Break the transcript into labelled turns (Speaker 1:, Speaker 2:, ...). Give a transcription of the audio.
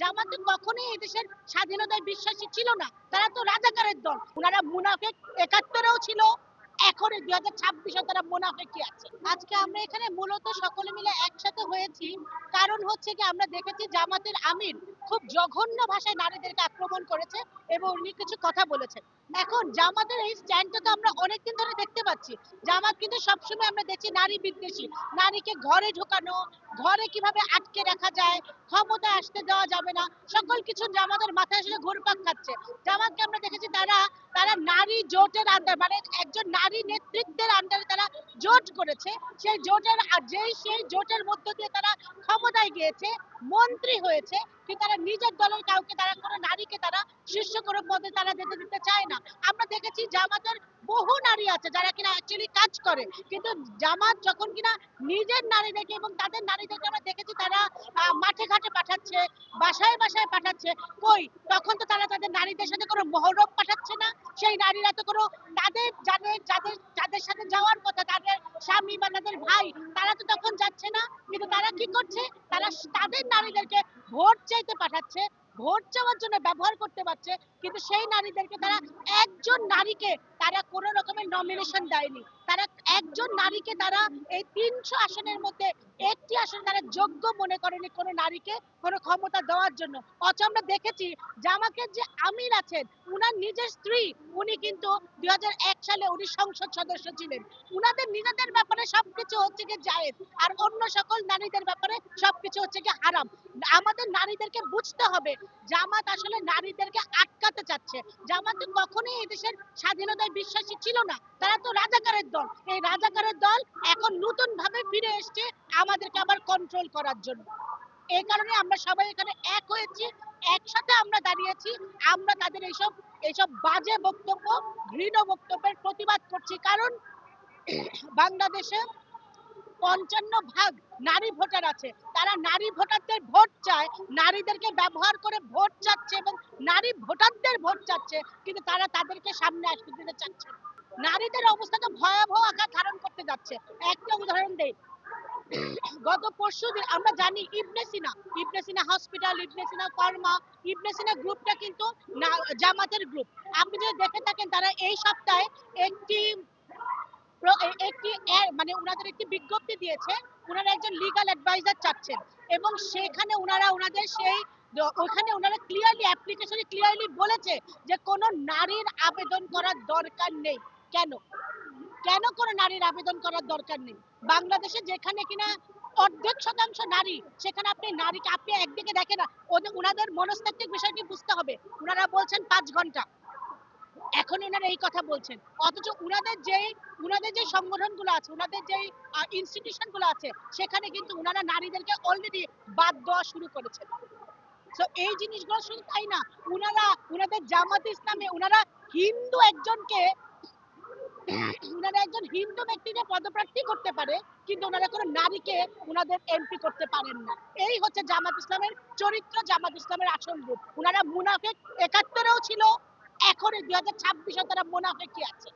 Speaker 1: জামাত কখনোই এদেশের স্বাধীনতায় বিশ্বাসী ছিল না, তারা তো রাজাকারের দল। ওনারা মুনাফেক ৭১-এও ছিল, এখন ২০২৬ তারা মুনাফেকই আছে। আজকে আমরা এখানে মূলত সকলে মিলে একসাথে হয়েছি, কারণ হচ্ছে কি আমরা দেখেছি জামাতের আমির খুব জঘন্য ভাষায় নারীদেরকে আক্রমণ করেছে এবং উনি কিছু কথা বলেছেন। এখন জামাতের এই স্ট্যান্ডটা তো আমরা অনেকদিন ধরে দেখতে পাচ্ছি। জামাত কিন্তু সবসময় আমরা দেখছি নারী বিদ্বেষী, নারীকে ঘরে ঢোকানো, ঘরে কিভাবে আটকে রাখা যায়, ক্ষমতায় আসতে দেওয়া যাবে না, সকল কিছু জামাতের মাথায় আসলে ঘুরপাক খাচ্ছে। জামাতকে আমরা দেখেছি তারা তারা নারী জোটের আন্ডার, মানে একজন নারী নেতৃত্বের আন্ডারে তারা জোট করেছে। সেই জোটের সেই জোটের মধ্য দিয়ে তারা ক্ষমতায় গিয়েছে, মন্ত্রী হয়েছে, কিন্তু তারা নিজের দলের কাউকে, তারা কোনো নারীকে তারা শীর্ষ কোনো পদে তারা যেতে দিতে চায় না। আমরা দেখেছি জামাতের বহু নারী আছে যারা কিনা অ্যাকচুয়ালি কাজ করে, কিন্তু জামাত যখন কিনা নিজের নারীদেরকে এবং তাদের নারীদেরকে আমরা দেখেছি তারা মাঠে ঘাটে পাঠাচ্ছে, বাসায় বাসায় পাঠাচ্ছে, কই তখন তো তারা তাদের নারীদের সাথে কোনো মহরম পাঠাচ্ছে না। সেই নারীরা তো কোনো তাদের যাদের যাদের যাদের সাথে যাওয়ার কথা, তাদের স্বামী বা তাদের ভাই, তারা তো তখন যাচ্ছে না। কিন্তু তারা কি করছে, তারা তাদের নারীদেরকে ভোট চাইতে পাঠাচ্ছে, ভোট চাওয়ার জন্য ব্যবহার করতে পারছে, কিন্তু সেই নারীদেরকে তারা একজন নারীকে তারা কোনো রকমের নমিনেশন দেয়নি। তারা একজন নারীকে তারা এই ৩০০ আসনের মধ্যে একটি আসন তারা যোগ্য মনে করেনি কোনো নারীকে কোনো ক্ষমতা দেওয়ার জন্য। অথচ আমরা দেখেছি জামাতের যে আমির আছেন, উনার নিজের স্ত্রী, উনি কিন্তু ২০০১ সালে উনি সংসদ সদস্য ছিলেন। উনাদের নিজেদের ব্যাপারে সবকিছু হচ্ছে গিয়ে জায়েজ, আর অন্য সকল নারীদের ব্যাপারে সবকিছু হচ্ছে গিয়ে হারাম। আমাদের নারীদেরকে বুঝতে হবে জামাত আসলে নারীদেরকে আটকাতে চাচ্ছে। জামাত কখনোই এদেশের স্বাধীনতায় বিশ্বাসী ছিল না, তারা তো রাজাকারের দল। এই রাজাকারের দল এখন নতুন ভাবে ফিরে এসছে আমাদেরকে আবার কন্ট্রোল করার জন্য। এই কারণে আমরা সবাই এখানে এক হয়েছি, একসাথে আমরা দাঁড়িয়েছি। আমরা তাদের এইসব এইসব বাজে বক্তব্য, ঘৃণ বক্তব্যের প্রতিবাদ করছি, কারণ বাংলাদেশে ৫৫% নারী ভোটার আছে। তারা নারী ভোটারদের ভোট চায়, নারীদেরকে ব্যবহার করে ভোট চাচ্ছে এবং নারী ভোটারদের ভোট চাচ্ছে, কিন্তু তারা তাদেরকে সামনে আসতে দিতে চাচ্ছে না। নারীদের অবস্থা তো ভয়াবহ আকার ধারণ করতে যাচ্ছে। একটা উদাহরণ দেই, গত পরশুদিন আমরা জানি ইবনে সিনা হসপিটাল, ইবনে সিনা ফার্মা, ইবনে সিনা গ্রুপটা কিন্তু জামাতের গ্রুপ। আপনি যদি দেখে থাকেন তারা এই সপ্তাহে একটি একটি মানে উনাদের একটি বিজ্ঞপ্তি দিয়েছে, উনারা একজন লিগ্যাল অ্যাডভাইজার চাচ্ছেন এবং সেখানে উনারা উনাদের সেই ওখানে ওনারা ক্লিয়ারলি অ্যাপ্লিকেশনে ক্লিয়ারলি বলেছে যে কোনো নারীর আবেদন করার দরকার নেই। কেন কেন কোনো নারীর আবেদন করার দরকার নেই? বাংলাদেশে যেখানে কিনা অর্ধেক শতাংশ নারী, সেখানে আপনি নারীকে আপনি একদিকে দেখেন না, ওদের উনাদের মনস্তাত্ত্বিক বিষয়টি বুঝতে হবে। উনারা বলছেন ৫ ঘন্টা, এখন এনারা এই কথা বলছেন, অথচ উনাদের যে সংগঠনগুলো আছে, উনাদের যে ইনস্টিটিউশন গুলো আছে, সেখানে কিন্তু উনারা নারীদেরকে অলরেডি বাদ দেওয়া শুরু করেছেন। তো এই জিনিসগুলো শুধু তাই না, উনাদের জামাত ইসলামে উনারা হিন্দু একজনকে উনারা একজন হিন্দু ব্যক্তিকে পদপ্রার্থী করতে পারে, কিন্তু ওনারা কোনো নারীকে উনাদের এমপি করতে পারেন না। এই হচ্ছে জামাত ইসলামের চরিত্র, জামাত ইসলামের আসল রূপ। উনারা মুনাফেক ৭১-এও ছিল, এখন ২০২৬ তারা মুনাফেকই আছে।